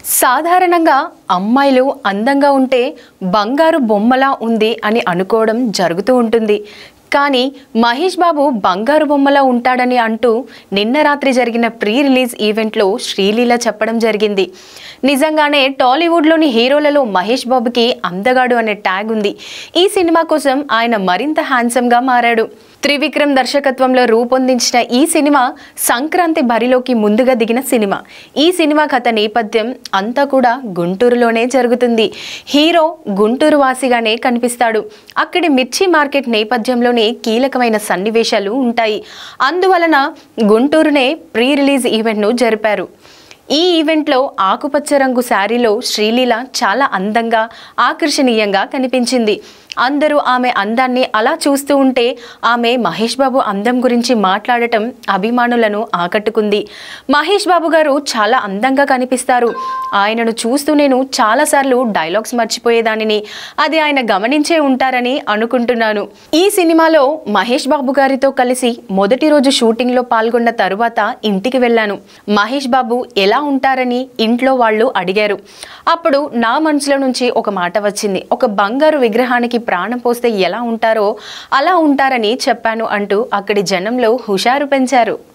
సాధారణంగా అమ్మాయిలు అందంగా ఉంటే బంగారు బొమ్మలా ఉంది అని అనుకోవడం జరుగుతూ ఉంటుంది. కానీ మహేష్ బాబు బంగారు బొమ్మలా ఉంటాడని అంటూ నిన్న రాత్రి జరిగిన ప్రీ రిలీజ్ ఈవెంట్లో శ్రీలీల చెప్పడం జరిగింది. నిజంగానే టాలీవుడ్లోని హీరోలలో మహేష్ బాబుకి అందగాడు అనే ట్యాగ్ ఉంది. ఈ సినిమా కోసం ఆయన మరింత హ్యాండ్సమ్గా మారాడు. త్రివిక్రమ్ దర్శకత్వంలో రూపొందించిన ఈ సినిమా సంక్రాంతి బరిలోకి ముందుగా దిగిన సినిమా. ఈ సినిమా కథ నేపథ్యం అంతా కూడా గుంటూరులోనే జరుగుతుంది. హీరో గుంటూరు వాసిగానే కనిపిస్తాడు. అక్కడి మిర్చి మార్కెట్ నేపథ్యంలోనే కీలకమైన సన్నివేశాలు ఉంటాయి. అందువలన గుంటూరునే ప్రీ రిలీజ్ ఈవెంట్ను జరిపారు. ఈ ఈవెంట్లో ఆకుపచ్చ రంగు శారీలో శ్రీలీల చాలా అందంగా ఆకర్షణీయంగా కనిపించింది. అందరూ ఆమె అందాన్ని అలా చూస్తూ ఉంటే ఆమె మహేష్ బాబు అందం గురించి మాట్లాడటం అభిమానులను ఆకట్టుకుంది. మహేష్ బాబు గారు చాలా అందంగా కనిపిస్తారు. ఆయనను చూస్తూ నేను చాలాసార్లు డైలాగ్స్ మర్చిపోయేదానిని. అది ఆయన గమనించే ఉంటారని అనుకుంటున్నాను. ఈ సినిమాలో మహేష్ బాబు గారితో కలిసి మొదటి రోజు షూటింగ్లో పాల్గొన్న తరువాత ఇంటికి వెళ్ళాను. మహేష్ బాబు ఎలా ఉంటారని ఇంట్లో వాళ్ళు అడిగారు. అప్పుడు నా మనసులో నుంచి ఒక మాట వచ్చింది. ఒక బంగారు విగ్రహానికి ప్రాణం పోస్తే ఎలా ఉంటారో అలా ఉంటారని చెప్పాను అంటూ అక్కడి జనంలో హుషారు పెంచారు.